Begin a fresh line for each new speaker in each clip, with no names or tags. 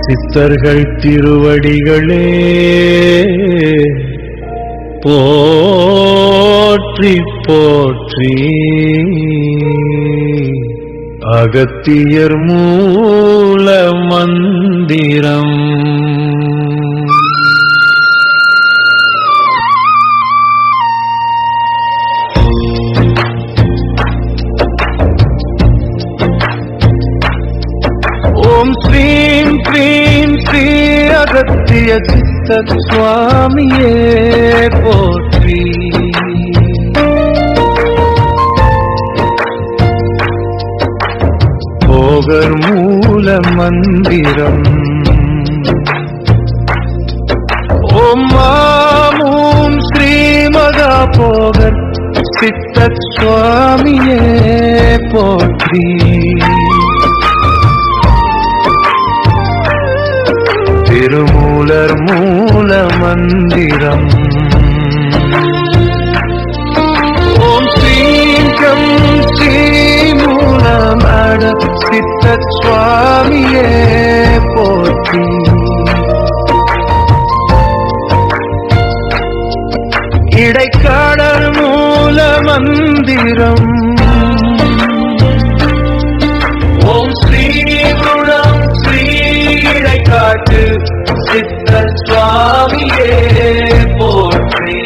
சித்தர்கள் திருவடிகளே போற்றி போற்றி. அகத்தியர் மூல மந்திரம். ஓம் ஸ்ரீம் க்ரீம் ஸ்ரீ அகத்திய சித்த சுவாமியே போற்றி. போகர் மூல மந்திரம். ஓம் மாமூம் ஸ்ரீ மகா போகர் சித்த சுவாமியே போற்றி. திருமூலர் மூல மந்திரம். ஓம் ஸ்ரீம் ஸ்ரீ மூலமட சித்த சுவாமியே போற்றி. இடைக்காடர் மூல மந்திரம். ஓம் ஸ்ரீகுணம் ஸ்ரீ இடைக்காட்டு சித்த சுவாமியே போற்றி.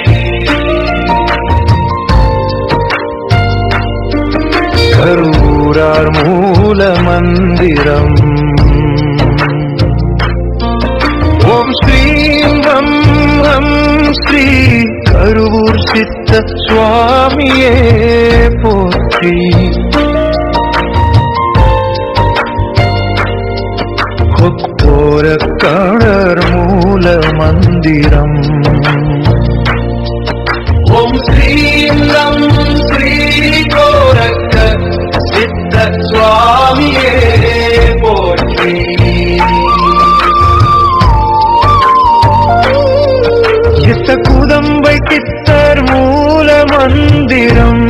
கரூரார் மூல மந்திரம். ஓம் ஸ்ரீம் ஹம் ஹம் ஸ்ரீ கரூர் சித்த சுவாமியே போற்றி. கொக்கோரக்காடர் மூல மந்திரம். ஓம் ஸ்ரீம் ரம் ஸ்ரீ கோரக்க சித்த சுவாமியே போற்றி. இத்த குதம்பை கித்தர் மூல மந்திரம்.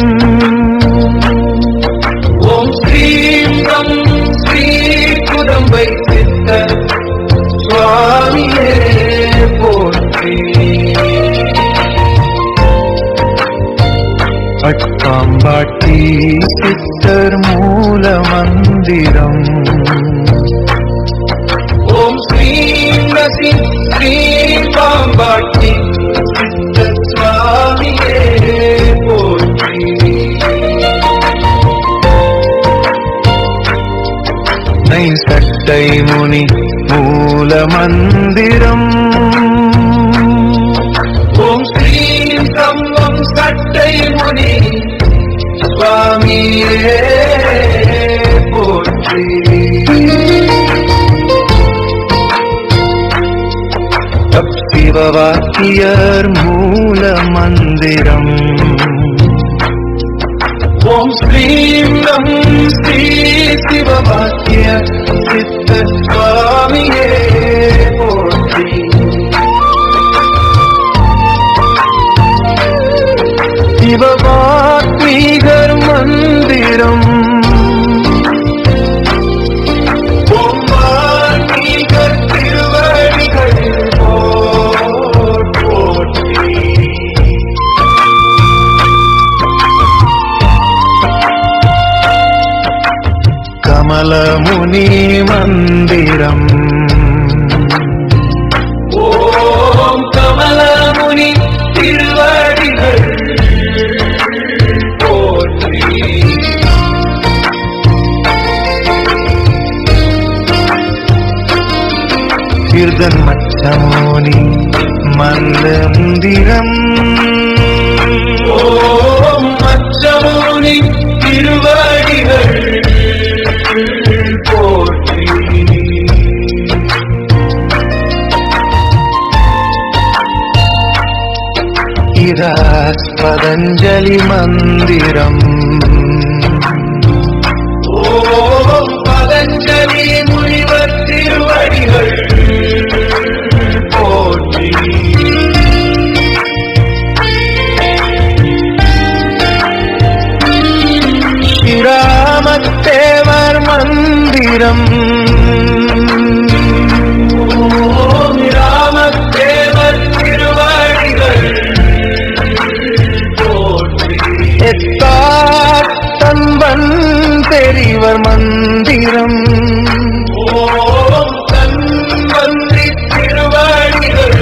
ஓம் ஸ்ரீம் ரம் ஸ்ரீ குதம்பை சித்த சுவாமியே போற்றி. பட்டாம்பாட்டி சித்தர் மூல மந்திரம். ஓம் ஸ்ரீம் நசி ஸ்ரீ பாம்பாட்டி சித்த சுவாமியே போற்றி. சட்டை முனி மூல மந்திரம். ஓம் ஸ்ரீம் சம்பம் சட்டை முனி சுவாமியே போற்றி. சிவவாக்கியர் மூல மந்திரம். ஓம் ஸ்ரீம் ரம் ஸ்ரீ சிவவாக்கிய சித்த சுவாமியே போற்றி. சிவவாத்மீகர் மந்திரம். ஓம் வாத்மீகர் திருவடிகளில் போற்றி. கமலமுனி மந்திரம். ஓம் கமலமுனி திருவடிகள் போற்றி. கீர்த்தன் மச்சமுனி மந்திரம். ஓம் மச்சமுனி திருவடிகள் போற்றி. இராஸ் பதஞ்சலி மந்திரம். ஓம் பதஞ்சலி முனிவர் திருவடிகள் போற்றி. ஸ்ரீராமத்தேவர் மந்திரம். பேரிவர் மந்திரம். ஓம் தன்வந்திரி திருவடிகள்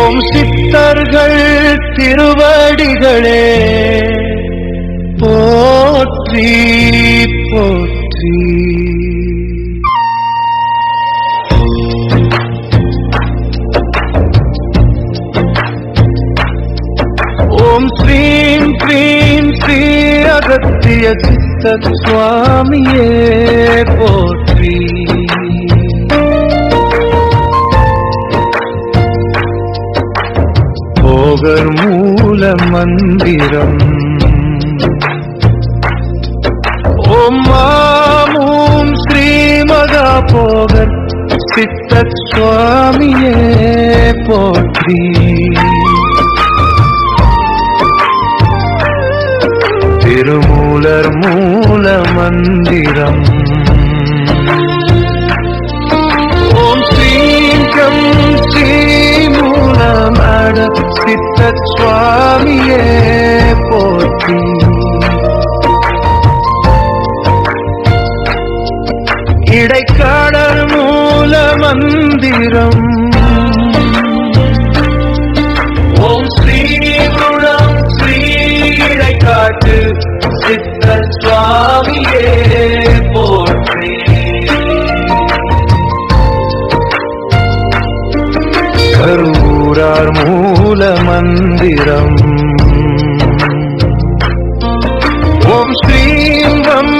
ஓம் சித்தர்கள் திருவடிகளே போற்றி போற்றி. ஓம் ஸ்ரீம் க்ரீம் ஸ்ரீ அகத்திய சித்த சுவாமியே போற்றி. போகர் மூல மந்திரம். ஓம் மாமூம் ஸ்ரீ மகா போகர் சித்த சுவாமியே போற்றி. திருமூலர் மூல மந்திரம். ஓம் ஸ்ரீம் கம் ஸ்ரீ மூலமட சித்த சுவாமியே போற்றி. இடைக்காடர் மூல மந்திரம். ஓம் ஸ்ரீ குணம் ஸ்ரீ இடைக்காட்டு சித்த சுவாமியே போற்றி. கரூரார் மூல மந்திரம். ஓம் ஸ்ரீம் ஹம்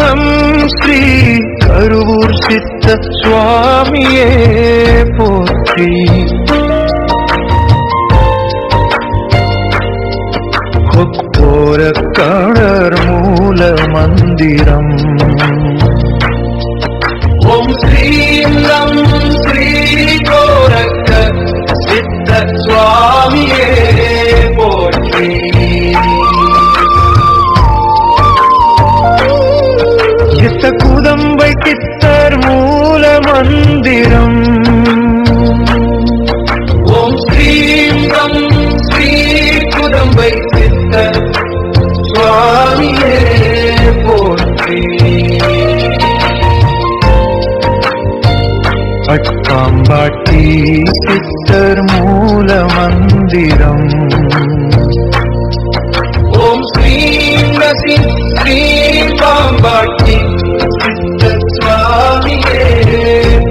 ஹம் ஸ்ரீ கருவூர் சித்த சுவாமியே போற்றி. கொக்கோரக்காடர் மூல மந்திரம். ஓம் ஸ்ரீம் லம் ஸ்ரீ கோரக்க சித்த சுவாமியே போற்றி. சித்த குதம்பை சித்தர் மூல மந்திரம். ஓம் ஸ்ரீம் கம் ஸ்ரீ குதம்பை சித்தர் சுவாமியே போற்றி. பட்பாம்பாட்டி சித்தர் மூல மந்திரம். ஓம் ஸ்ரீம் நசி ஸ்ரீ பாம்பாட்டி சித்த சுவாமியே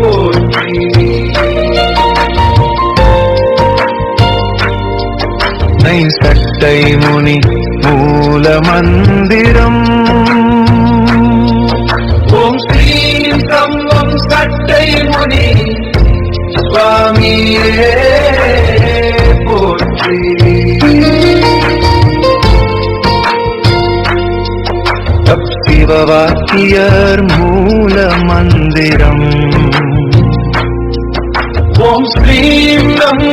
போற்றி. நை சட்டை முனி மூல மந்திரம். ஓம் ஸ்ரீம் கம்பம் சட்டை முனி சுவாமியே போற்றி. சிவவாக்கியர் மூல மந்திரம். ஓம் ஸ்ரீம் லம்